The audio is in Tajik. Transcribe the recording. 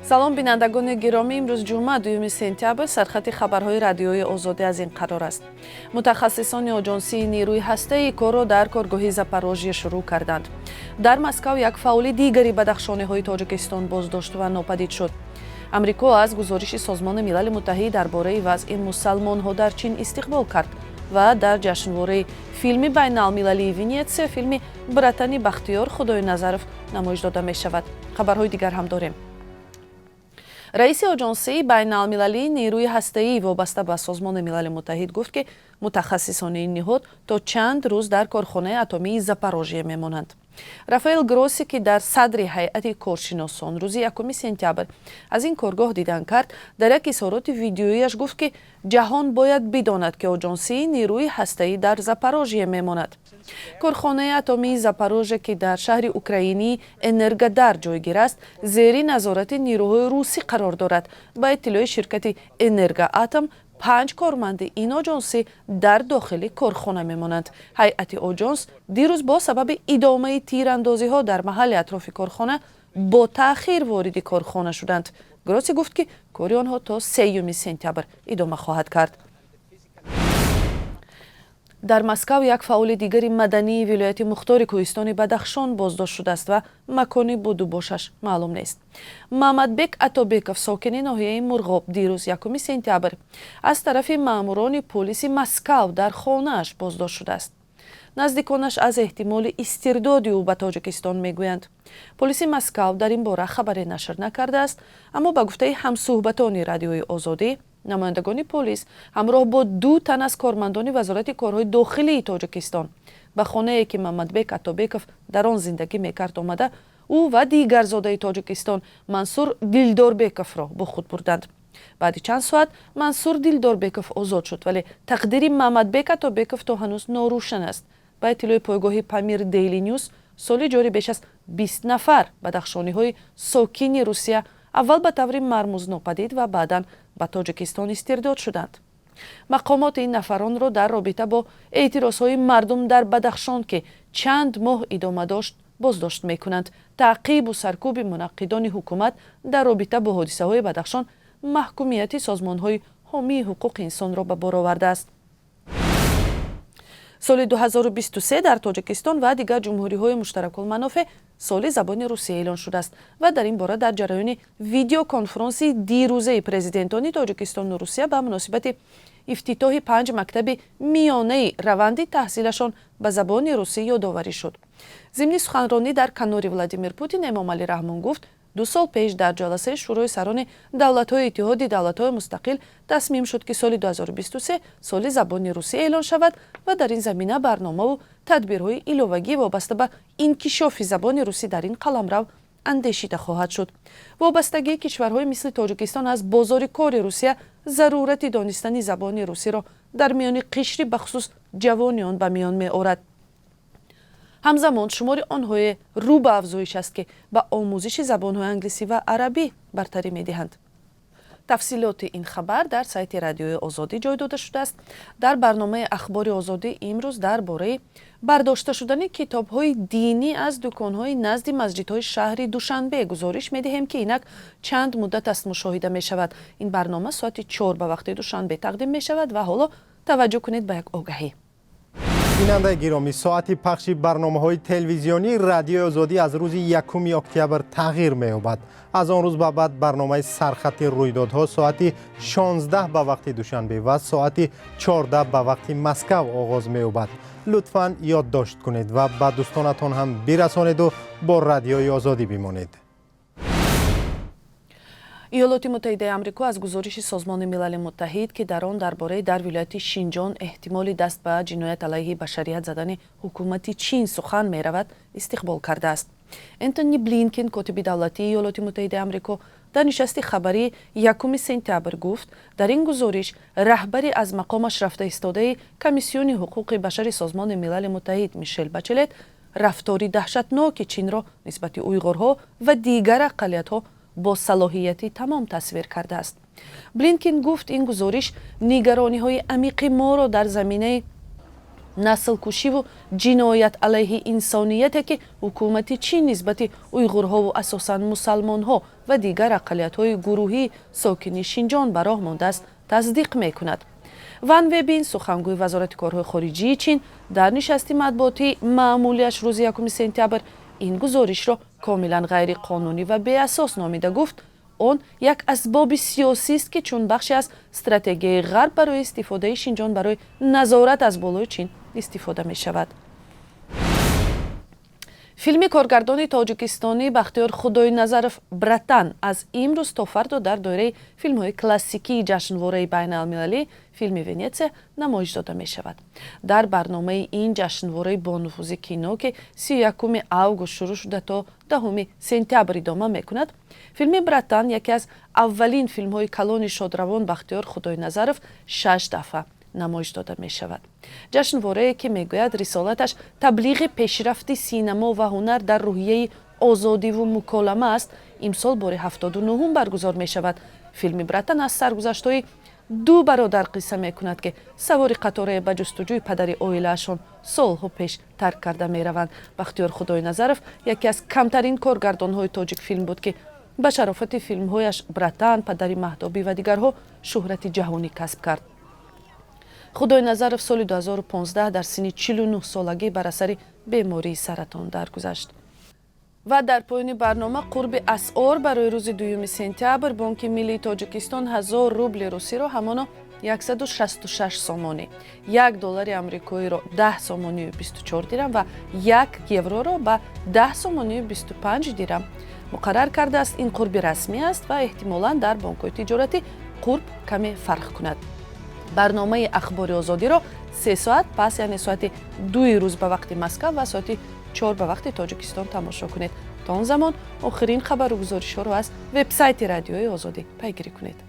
салом бинандагони гиромӣ, имрӯз ҷумъа 2 сентябр сархати хабарҳои радиои озодӣ аз ин қарор аст. Мутахассисони оҷонсии нерӯи ҳастаи корро дар коргоҳи Запорожье шурӯъ карданд. Дар Москав як фаъоли дигари бадахшониҳои Тоҷикистон боздошт ва нопадид шуд. Амрико аз гузориши Созмони Милали Муттаҳид дар бораи вазъи мусалмонҳо дар Чин истиқбол кард ва дар ҷашнвораи филми байналмилалии Венеция филми Братани Бахтиёр Худои Назаров намоиш дода мешавад. Хабарҳои дигар ҳам дорем. раиси оҷонсии байналмилалии нерӯи ҳастаӣ вобаста ба Созмони Милали Муттаҳид гуфт, ки мутахассисони ин ниҳод то чанд рӯз дар корхонаи атомии Запорожье мемонанд. Рафаэл Гросси, ки дар садри ҳайати коршиносон рӯзи 1 сентябр аз ин коргоҳ дидан кард, дар як изҳороти видеояш гуфт, ки ҷаҳон бояд бидонад, ки оҷонсии нерӯи ҳастаӣ дар Запорожье мемонад. корхонаи атомии Запорожье, ки дар шаҳри украинии Энергодар ҷойгир аст, зери назорати нерӯҳои русӣ қарор дорад. Ба иттилои ширкати Энергоатом 5 корманди ин оҷонсӣ дар дохили корхона мемонанд. ҳайати оҷонс дирӯз бо сабаби идомаи тирандозиҳо дар маҳалли атрофи корхона бо таъхир вориди корхона шуданд. Гросси гуфт, ки кори онҳо то 3 сентябр идома хоҳад кард. дар Москав як фаъоли дигари мадании вилояти Мухтори Кӯҳистони Бадахшон боздошт шудааст ва макони буду бошаш маълум нест. Маҳмадбек Атобеков, сокини ноҳияи Мурғоб, дирӯз 1 сентябр аз тарафи маъмурони полиси Москав дар хонааш боздошт шудааст. наздиконаш аз эҳтимоли истирдоди ӯ ба Тоҷикистон мегӯянд. Полиси Москав дар ин бора хабаре нашр накардааст, аммо ба гуфтаи ҳамсӯҳбатони радиои Озодӣ, намояндагони полис ҳамроҳ бо 2 тан аз кормандони Вазорати корҳои дохилии Тоҷикистон ба хонае, ки Маҳмадбек Атобеков дар он зиндагӣ мекард, омада ӯ ва дигар зодаи Тоҷикистон Мансур Дилдорбековро бо худ бурданд. баъди чанд соат Мансур Дилдорбеков озод шуд, вале тақдири Маҳмадбек Атобеков то ҳанӯз норӯшан аст. ба иттилои пойгоҳи Памир Дейли Ньюс, соли ҷорӣ беш аз 20 нафар бадахшониҳои сокини Русия аввал ба таври мармӯз нопадид ва баъдан ба Тоҷикистон истирдод шуданд. мақомоти ин нафаронро дар робита бо эътирозҳои мардум дар Бадахшон, ки чанд моҳ идома дошт, боздошт мекунанд. таъқибу саркӯби мунаққидони ҳукумат дар робита бо ҳодисаҳои Бадахшон маҳкумияти созмонҳои ҳомии ҳуқуқи инсонро ба бор овардааст. соли 2023 дар Тоҷикистон ва дигар ҷумҳуриҳои муштаракулманофеъ соли забони русия эълон шудааст ва дар ин бора дар ҷараёни видеоконфронсии дирӯзаи президентони Тоҷикистону Русия ба муносибати ифтитоҳи 5 мактаби миёнаи раванди таҳсилашон ба забони русӣ ёдоварӣ шуд. зимни суханронӣ дар канори Владимир Путин Эмомалӣ Раҳмон гуфт, 2 сол пеш дар ҷаласаи шӯрои сарони давлатҳои Иттиҳоди давлатҳои мустақил тасмим шуд, ки соли 2023 соли забони русӣ эълон шавад ва дар ин замина барномаву тадбирҳои иловагӣ вобаста ба инкишофи забони русӣ дар ин қаламрав андешида хоҳад шуд. вобастагии кишварҳои мисли Тоҷикистон аз бозори кори Русия зарурати донистани забони русиро дар миёни қишри бахусус ҷавони он ба миён меорад. ҳамзамон шумори онҳое рӯ ба афзоиш аст, ки ба омӯзиши забонҳои англисӣ ва арабӣ бартарӣ медиҳанд. тафсилоти ин хабар дар сайти радиои Озодӣ ҷой дода шудааст. дар барномаи ахбори Озодӣ имрӯз дар бораи бардошта шудани китобҳои динӣ аз дуконҳои назди масҷидҳои шаҳри Душанбе гузориш медиҳем, ки инак чанд муддат аст мушоҳида мешавад. ин барнома соати 4 ба вақти Душанбе тақдим мешавад ва ҳоло таваҷҷӯҳ кунед ба як огаҳӣ. бинандаи гиромӣ, соати пахши барномаҳои телевизионии радиои Озодӣ аз рӯзи 1 октябр тағйир меёбад. аз он рӯз ба баъд барномаи сархати рӯйдодҳо соати 16 ба вақти Душанбе ва соати 14 ба вақти Москав оғоз меёбад. лутфан ёддошт кунед ва ба дӯстонатон ҳам бирасонеду бо радиои Озодӣ бимонед. иёлоти муттаҳидаи амрико аз гузориши Созмони Милали Муттаҳид, ки дар он дар бораи дар вилояти Шинҷон эҳтимоли даст ба ҷиноят алайҳи башарият задани ҳукумати Чин сухан меравад, истиқбол кардааст. Энтони Блинкен, котиби давлатии иёлоти муттаҳидаи амрико, дар нишасти хабарии 1 сентябр гуфт, дар ин гузориш раҳбари аз мақомаш рафта истодаи Комиссиони ҳуқуқи башари Созмони Милали Муттаҳид Мишел Бачелет рафтори даҳшатноки Чинро нисбати уйғурҳо ва дигар ақалиятҳо бо салоҳияти тамом тасвир кардааст. Блинкен гуфт, ин гузориш нигарониҳои амиқи моро дар заминаи наслкушиву ҷиноят алайҳи инсонияте ки ҳукумати чин нисбати уйғурҳову асосан мусалмонҳо ва дигар ақалиятҳои гурӯҳии сокини Шинҷон ба роҳ мондааст тасдиқ мекунад. Ван Вебин, сухангӯи вазорати корҳои хориҷии Чин, дар нишасти матбуотии маъмулиаш рӯзи 1 сентябр ин гузоришро комилан ғайриқонунӣ ва беасос номида гуфт, он як асбоби сиёсист ки чун бахше аз стратегияи ғарб барои истифодаи Шинҷон барои назорат аз болои Чин истифода мешавад. филми коргардони тоҷикистонӣ Бахтиёр Худойназаров «Братан» аз имрӯз то фардо дар доираи филмҳои классикии ҷашнвораи байналмилалӣ филми Венеция намоиш дода мешавад. Дар барномаи ин ҷашнвораи бонуфузи кино ки 31 август шурӯъ шуда то 10 сентябр идома мекунад, филми «Братан» яке аз аввалин филмҳои калони шодравон Бахтиёр Худойназаров 6 дафъа намоиш дода мешавад. ҷашнворае ки мегӯяд рисолаташ таблиғи пешрафти синемо ва ҳунар дар рӯҳияи озодиву муколама аст, имсол бори 79 баргузор мешавад. филми «Братан» аз саргузаштҳои ду бародар қисса мекунад ки савори қаторае ба ҷустуҷӯи падари оилаашон солҳо пеш тарк карда мераванд. Бахтиёр Худойназаров яке аз камтарин коргардонҳои тоҷик филм буд ки ба шарофати филмҳояш «Братан», «Падари маҳдобӣ» ва дигарҳо шӯҳрати ҷаҳонӣ касб кард. Худойназаров соли 2015 дар синни 49 солагӣ бар асари бемории саратон даргузашт. ва дар поёни барнома қурби асъор барои рӯзи 2 сентябр Бонки Миллии Тоҷикистон 1000 рубли русиро ҳамоно 166 сомонӣ, $1 амрикоиро 10 сомонию 24 дирам ва 1 евроро ба 10 сомонию 25 дирам муқаррар кардааст. ин қурби расмӣ аст ва эҳтимолан дар бонкҳои тиҷоратӣ қурб каме фарқ кунад. барномаи ахбори озодиро 3 соат пас, яъне соати 2 рӯз ба вақти Москав ва соати 4 ба вақти Тоҷикистон тамошо кунед. то он замон охирин хабару гузоришҳоро аз вебсайти Радиои Озодӣ пайгирӣ кунед.